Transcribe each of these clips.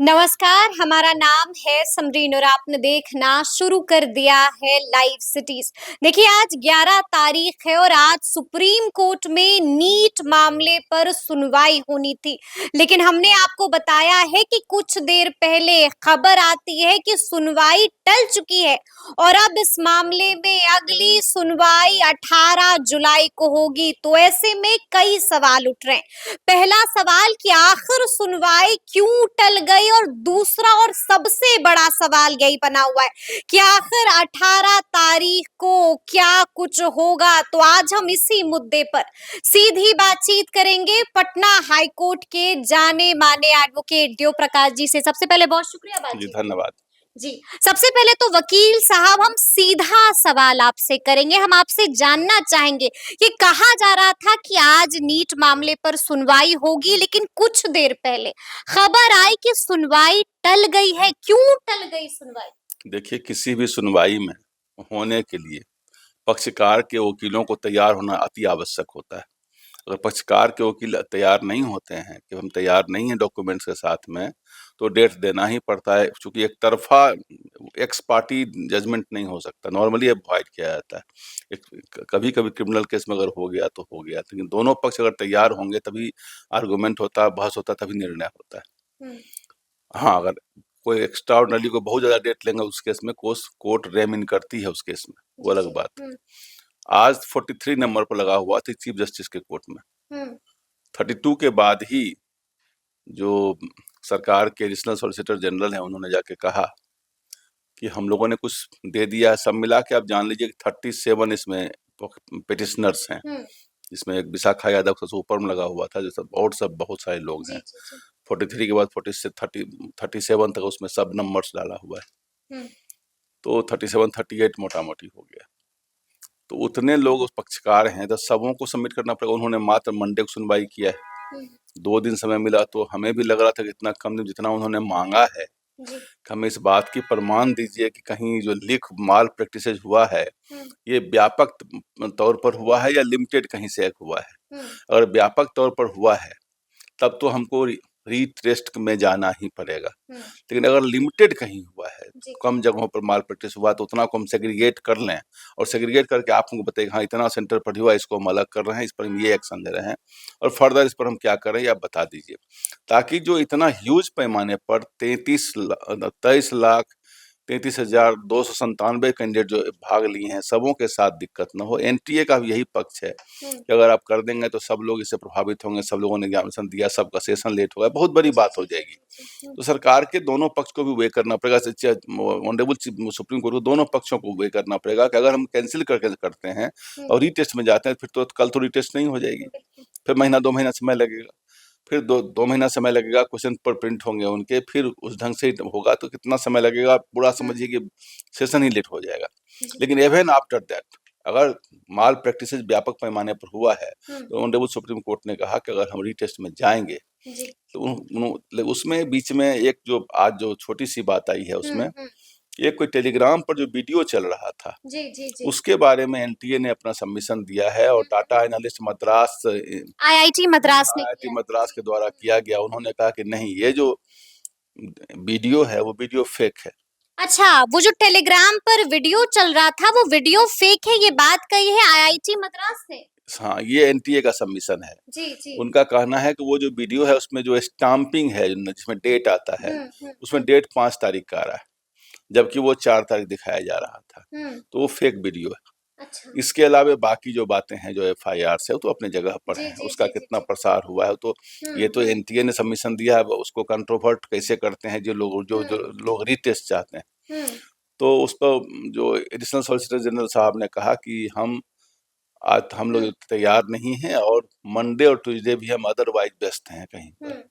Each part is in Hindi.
नमस्कार, हमारा नाम है समरीन और आपने देखना शुरू कर दिया है लाइव सिटीज। देखिए आज 11 तारीख है और आज सुप्रीम कोर्ट में नीट मामले पर सुनवाई होनी थी, लेकिन हमने आपको बताया है कि कुछ देर पहले खबर आती है कि सुनवाई टल चुकी है और अब इस मामले में अगली सुनवाई 18 जुलाई को होगी। तो ऐसे में कई सवाल उठ रहे हैं। पहला सवाल कि आखिर सुनवाई क्यों टल गई और दूसरा और सबसे बड़ा सवाल यही बना हुआ है कि आखिर 18 तारीख को क्या कुछ होगा। तो आज हम इसी मुद्दे पर सीधी बातचीत करेंगे पटना हाईकोर्ट के जाने माने एडवोकेट देव प्रकाश जी से। सबसे पहले बहुत शुक्रिया जी, बातचीत। धन्यवाद। जी, सबसे पहले तो वकील साहब हम सीधा सवाल आपसे करेंगे। हम आपसे जानना चाहेंगे कि कहा जा रहा था कि आज नीट मामले पर सुनवाई होगी, लेकिन कुछ देर पहले खबर आई कि सुनवाई टल गई है। क्यों टल गई सुनवाई? देखिए, किसी भी सुनवाई में होने के लिए पक्षकार के वकीलों को तैयार होना अति आवश्यक होता है। अगर पक्षकार के वकील तैयार नहीं होते हैं कि हम तैयार नहीं हैं डॉक्यूमेंट्स के साथ में, तो डेट देना ही पड़ता है, चूँकि एक तरफ़ा एक्स पार्टी जजमेंट नहीं हो सकता, नॉर्मली अवॉइड किया जाता है। एक कभी-कभी क्रिमिनल केस में अगर हो गया तो हो गया, लेकिन दोनों पक्ष अगर तैयार होंगे तभी आर्गुमेंट होता है, बहस होता है, तभी निर्णय होता है। हाँ, अगर कोई एक्स्ट्राऑर्डिनरी को बहुत ज़्यादा डेट लेंगे उस केस में कोर्ट रेम इन करती है उस केस में, वो अलग बात है। आज 43 नंबर पर लगा हुआ था चीफ जस्टिस के कोर्ट में। 32 के बाद ही जो सरकार के एडिशनल सॉलिसिटर जनरल हैं उन्होंने जाके कहा कि हम लोगों ने कुछ दे दिया है, सब मिला के आप जान लीजिए कि 37 इसमें पिटिशनर्स हैं, जिसमें एक विशाखा यादव सबसे ऊपर में लगा हुआ था, जो सब और सब बहुत सारे लोग हैं। 43 के बाद 40 से 37 तक उसमें सब नंबर्स डाला हुआ है, तो 37 38 मोटा मोटी हो गया। तो उतने लोग उस पक्षकार हैं तो सबों को सबमिट करना पड़ेगा। उन्होंने मात्र मंडे को सुनवाई किया है, 2 दिन समय मिला, तो हमें भी लग रहा था कि इतना कम दिन जितना उन्होंने मांगा है, हमें इस बात की प्रमाण दीजिए कि कहीं जो लीक माल प्रैक्टिसेज हुआ है ये व्यापक तौर पर हुआ है या लिमिटेड कहीं से हुआ है। अगर व्यापक तौर पर हुआ है तब तो हमको रीटेस्ट में जाना ही पड़ेगा, लेकिन अगर लिमिटेड कहीं हुआ है, कम जगहों पर माल प्रैक्टिस हुआ, तो उतना को हम सेग्रीगेट कर लें और सेग्रीगेट करके आप हमको बताइए हाँ इतना सेंटर पर हुआ, इसको हम अलग कर रहे हैं, इस पर हम ये एक्शन ले रहे हैं और फर्दर इस पर हम क्या कर रहे हैं आप बता दीजिए, ताकि जो इतना ह्यूज पैमाने पर 23,297 कैंडिडेट जो भाग लिए हैं, सबों के साथ दिक्कत न हो। एनटीए का भी यही पक्ष है कि अगर आप कर देंगे तो सब लोग इससे प्रभावित होंगे, सब लोगों ने एग्जामिनेशन दिया, सबका सेशन लेट होगा, बहुत बड़ी बात हो जाएगी। तो सरकार के दोनों पक्ष को भी वे करना पड़ेगा, ऑनरेबल सुप्रीम कोर्ट को दोनों पक्षों को वे करना पड़ेगा कि अगर हम कैंसिल करके करते हैं और रीटेस्ट में जाते हैं फिर तो कल तो रीटेस्ट नहीं हो जाएगी, फिर महीना 2 महीना समय लगेगा, फिर दो महीना समय लगेगा, क्वेश्चन पर प्रिंट होंगे उनके, फिर उस ढंग से होगा तो कितना समय लगेगा, पूरा समझिए कि सेशन ही लेट हो जाएगा। लेकिन इवन आफ्टर दैट अगर माल प्रैक्टिसेस व्यापक पैमाने पर हुआ है तो ऑनरेबल सुप्रीम कोर्ट ने कहा कि अगर हम रीटेस्ट में जाएंगे तो उसमें बीच में एक जो आज जो छोटी सी बात आई है उसमें एक कोई टेलीग्राम पर जो वीडियो चल रहा था उसके बारे में एनटीए ने अपना सबमिशन दिया है और data analyst Madras IIT Madras ने के द्वारा किया गया। उन्होंने कहा कि नहीं, ये जो वीडियो है वो वीडियो फेक है। अच्छा, वो जो टेलीग्राम पर वीडियो चल रहा था वो वीडियो फेक है, ये बात कही है आईआईटी मद्रास ने। हाँ, ये एनटीए का सबमिशन है। जी। उनका कहना है कि वो जो वीडियो है उसमें जो स्टाम्पिंग है जिसमें डेट आता है उसमें डेट 5 तारीख का आ रहा है, जबकि वो 4 तारीख दिखाया जा रहा था, तो वो फेक वीडियो है। अच्छा। इसके अलावा बाकी जो बातें हैं जो एफआईआर से तो अपने जगह पर है, उसका कितना प्रसार हुआ है तो ये तो एनटीए ने सबमिशन दिया है, उसको कंट्रोवर्ट कैसे करते हैं जो लोग रीटेस्ट चाहते हैं। तो उस पर जो एडिशनल सॉलिसिटर जनरल साहब ने कहा कि आज हम लोग तैयार नहीं हैं और मंडे और ट्यूसडे भी हम अदरवाइज व्यस्त हैं कहीं पर,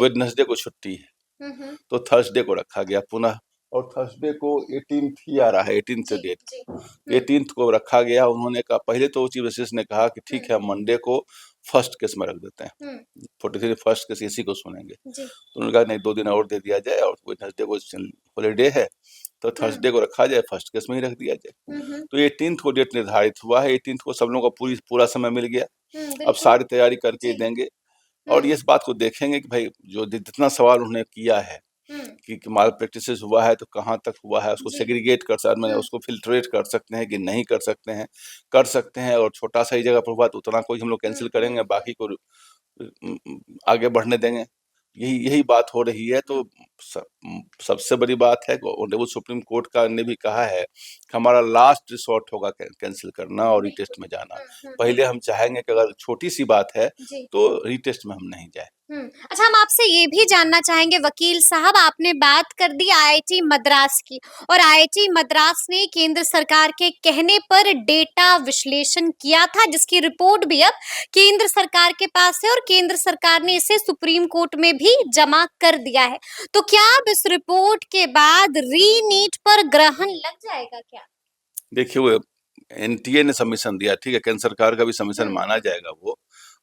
वेडनेसडे को छुट्टी है, तो थर्सडे को रखा गया पुनः, और थर्सडे को 18th ही आ रहा है, 18th डेट, 18th को रखा गया। उन्होंने कहा, पहले तो चीफ जस्टिस ने कहा कि ठीक है हम मंडे को फर्स्ट केस में रख देते हैं, 43 फर्स्ट केस इसी को सुनेंगे, तो उन्होंने कहा नहीं 2 दिन और दे दिया जाए और वेडनेसडे को हॉलीडे है तो थर्सडे को रखा जाए, फर्स्ट केस में ही रख दिया जाए। तो 18th को डेट निर्धारित हुआ है, 18th को सब लोगों का पूरा समय मिल गया, अब सारी तैयारी करके देंगे और इस बात को देखेंगे कि भाई जो जितना सवाल उन्होंने किया है कि माल प्रैक्टिसेस हुआ है तो कहाँ तक हुआ है, उसको जी। सेग्रीगेट कर सकते हैं, उसको फिल्ट्रेट कर सकते हैं कि नहीं कर सकते हैं, और छोटा सा ही जगह पर हुआ तो उतना कोई हम लोग कैंसिल करेंगे, बाकी को आगे बढ़ने देंगे। यही यही बात हो रही है। तो सबसे बड़ी बात है, ऑनरेबल सुप्रीम कोर्ट का ने भी कहा है कि हमारा लास्ट रिसोर्ट होगा कैंसिल करना और रीटेस्ट में जाना। पहले हम चाहेंगे कि अगर छोटी सी बात है जी। तो रीटेस्ट में हम नहीं जाए। अच्छा, हम आपसे ये भी जानना चाहेंगे वकील साहब, आपने बात कर दी आईआईटी मद्रास की, और आईआईटी मद्रास ने केंद्र सरकार के कहने पर डेटा विश्लेषण किया था, जिसकी रिपोर्ट भी अब केंद्र सरकार के पास है और केंद्र सरकार ने इसे सुप्रीम कोर्ट में भी जमा कर दिया है। तो क्या अब इस रिपोर्ट के बाद री-नीट पर ग्रहण लग जाएगा क्या? देखिए, वो एनटीए ने सबमिशन दिया, ठीक है, केंद्र सरकार का भी सबमिशन माना जाएगा वो,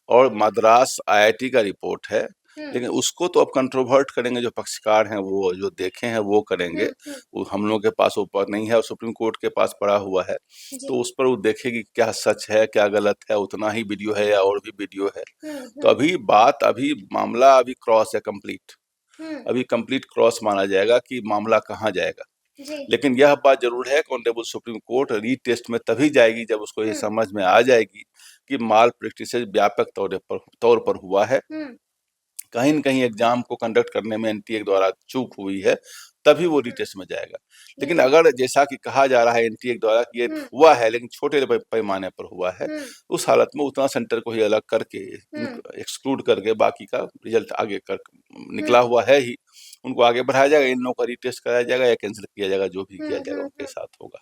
और मद्रास आईआईटी का रिपोर्ट है, लेकिन उसको तो अब कंट्रोवर्ट करेंगे जो पक्षकार हैं, वो जो देखे हैं वो करेंगे। वो हम लोगों के पास ऊपर नहीं है और सुप्रीम कोर्ट के पास पड़ा हुआ है, तो उस पर वो देखेगी क्या सच है क्या गलत है, उतना ही वीडियो है या और भी वीडियो है। तो अभी मामला अभी क्रॉस है, अभी कंप्लीट क्रॉस माना जाएगा कि मामला कहाँ जाएगा। लेकिन यह बात जरूर है कि ऑनरेबल सुप्रीम कोर्ट रीटेस्ट में तभी जाएगी जब उसको ये समझ में आ जाएगी कि माल प्रैक्टिसेस व्यापक तौर पर हुआ है, कहीं न कहीं एग्जाम को कंडक्ट करने में एनटीए द्वारा चूक हुई है, तभी वो रीटेस्ट में जाएगा। लेकिन अगर जैसा कि कहा जा रहा है एनटीए द्वारा कि ये हुआ है लेकिन छोटे पैमाने पर हुआ है, उस हालत में उतना सेंटर को ही अलग करके, एक्सक्लूड करके बाकी का रिजल्ट आगे कर निकला हुआ है ही, उनको आगे बढ़ाया जाएगा, इन लोगों का रीटेस्ट कराया जाएगा या कैंसिल किया जाएगा, जो भी किया जाएगा उनके साथ होगा।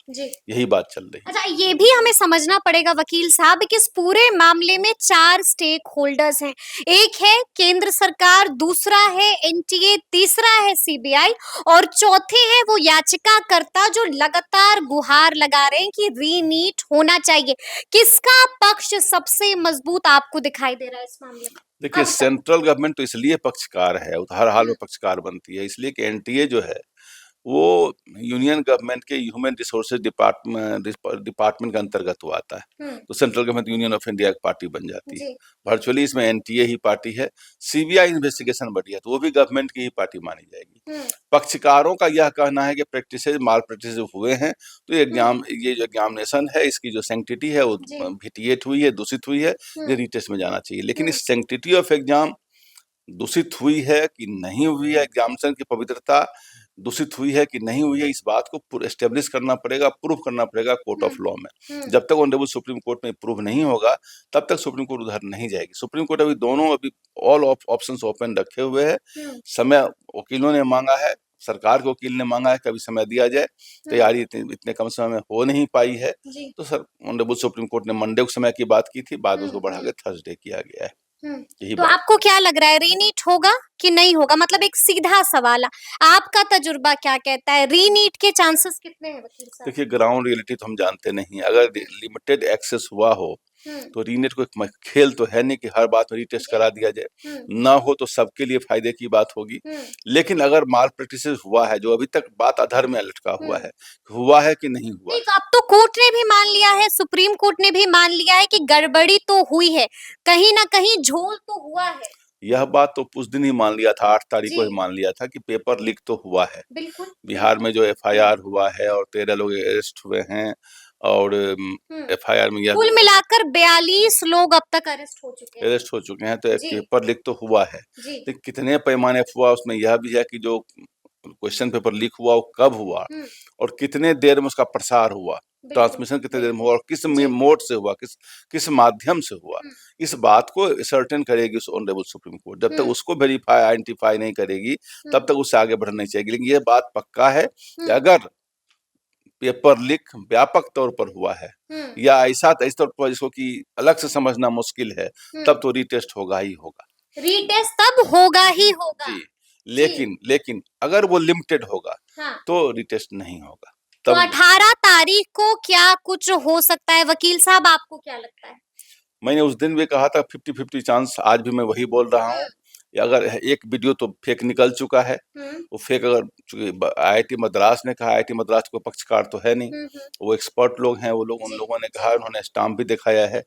यही बात चल रही है। अच्छा, ये भी हमें समझना पड़ेगा वकील साहब कि इस पूरे मामले में 4 स्टेक होल्डर्स हैं। एक है केंद्र सरकार, दूसरा है एनटीए, तीसरा है सीबीआई और चौथे हैं वो याचिकाकर्ता जो लगातार गुहार लगा रहे हैं कि री-नीट होना चाहिए। किसका पक्ष सबसे मजबूत आपको दिखाई दे रहा है इस मामले में? देखिए, सेंट्रल गवर्नमेंट तो इसलिए पक्षकार है, वो हर हाल में पक्षकार बनती है, इसलिए कि एनटीए जो है वो यूनियन गवर्नमेंट के ह्यूमन रिसोर्सेज डिपार्टमेंट के अंतर्गत वो आता है, तो central government union of India की पार्टी बन जाती है। वर्चुअली इसमें एनटीए ही पार्टी है। सीबीआई इन्वेस्टिगेशन बढ़ी है तो वो भी गवर्नमेंट की ही पार्टी मानी जाएगी। पक्षकारों का यह कहना है कि प्रैक्टिसेज माल प्रैक्टिस हुए हैं, तो ये जो एग्जामिनेशन है इसकी जो सैंक्टिटी है वो भिटिएट हुई है, दूषित हुई है, ये रीटेस्ट में जाना चाहिए। लेकिन इस सैंक्टिटी ऑफ एग्जाम दूषित हुई है कि नहीं हुई है, एग्जामिनेशन की पवित्रता दूषित हुई है कि नहीं हुई है, इस बात को एस्टेब्लिश करना पड़ेगा, प्रूव करना पड़ेगा कोर्ट ऑफ लॉ में। जब तक ऑनरेबल सुप्रीम कोर्ट में प्रूव नहीं होगा तब तक सुप्रीम कोर्ट उधर नहीं जाएगी। सुप्रीम कोर्ट अभी ऑल ऑप्शंस ओपन रखे हुए है। समय वकीलों ने मांगा है, सरकार के वकील ने मांगा है कि अभी समय दिया जाए, तैयारी इतने कम समय में हो नहीं पाई है, तो सर ऑनरेबल सुप्रीम कोर्ट ने मंडे को समय की बात की थी, बाद उसको बढ़ा के थर्सडे किया गया है। तो आपको क्या लग रहा है, रीनीट होगा कि नहीं होगा? मतलब एक सीधा सवाल है, आपका तजुर्बा क्या कहता है, रीनीट के चांसेस कितने हैं वकील साहब? देखिए, ग्राउंड रियलिटी तो हम जानते नहीं, अगर लिमिटेड एक्सेस हुआ हो तो रीनेट कोई खेल तो है नहीं कि हर बात में रीटेस्ट करा दिया जाए, ना हो तो सबके लिए फायदे की बात होगी। लेकिन अगर माल प्रैक्टिस हुआ है, जो अभी तक बात अधर में लटका हुआ है कि नहीं हुआ है। तो अब तो कोर्ट ने भी मान लिया है, सुप्रीम कोर्ट ने भी मान लिया है कि गड़बड़ी तो हुई है, कहीं ना कहीं झोल तो हुआ है। यह बात तो उस दिन ही मान लिया था, 8 तारीख को ही मान लिया था कि पेपर लीक तो हुआ है। बिहार में जो एफआईआर हुआ है और 13 लोग अरेस्ट हुए हैं, और एफआईआर में कुल मिलाकर 42 लोग अब तक अरेस्ट हो चुके हैं। तो एक पेपर लीक तो हुआ है। तो कितने पैमाने पर हुआ, उसमें यह भी है कि जो क्वेश्चन पेपर लीक हुआ वो कब हुआ और कितने देर में उसका प्रसार हुआ, ट्रांसमिशन कितने देर में हुआ और किस मोड से हुआ, किस माध्यम से हुआ, इस बात को सर्टेन करेगी उस ऑनरेबल सुप्रीम कोर्ट। जब तक उसको वेरीफाई आइडेंटिफाई नहीं करेगी तब तक उससे आगे बढ़ना नहीं चाहिए। लेकिन ये बात पक्का है कि अगर पेपर लीक व्यापक तौर पर हुआ है या ऐसा इस तौर पर जिसको कि अलग से समझना मुश्किल है, तब तो रीटेस्ट होगा ही होगा। रीटेस्ट तब होगा ही होगा जी, लेकिन अगर वो लिमिटेड होगा तो रीटेस्ट नहीं होगा। तो 18 तारीख को क्या कुछ हो सकता है वकील साहब, आपको क्या लगता है? मैंने उस दिन भी कहा था 50-50 चांस, आज भी मैं वही बोल रहा हूँ। अगर एक वीडियो तो फेक निकल चुका है, वो फेक, अगर आईआईटी मद्रास ने कहा, आईआईटी मद्रास को पक्षकार तो है नहीं, वो एक्सपर्ट लोग हैं, वो लोग, उन लोगों ने कहा, उन्होंने स्टाम्प भी दिखाया है,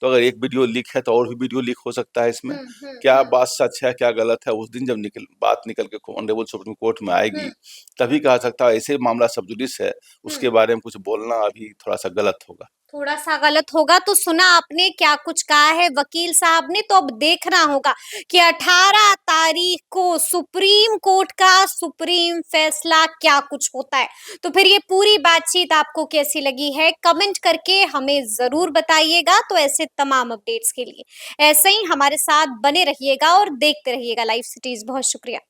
तो अगर एक वीडियो लीक है तो और भी वीडियो लीक हो सकता है इसमें। क्या बात सच है, क्या गलत है, उस दिन जब बात निकल के ऑनरेबल सुप्रीम कोर्ट में आएगी, तभी कहा सकता है। ऐसे मामला सब जुडिस है, उसके बारे में कुछ बोलना अभी थोड़ा-सा गलत होगा। थोड़ा-सा गलत होगा। तो सुना आपने क्या कुछ कहा है वकील साहब ने, तो अब देखना होगा कि 18 तारीख को सुप्रीम कोर्ट का सुप्रीम फैसला क्या कुछ होता है। तो फिर ये पूरी बातचीत आपको कैसी लगी है, कमेंट करके हमें ज़रूर बताइएगा। तो ऐसे तमाम अपडेट्स के लिए ऐसे ही हमारे साथ बने रहिएगा और देखते रहिएगा लाइव सिटीज़। बहुत शुक्रिया।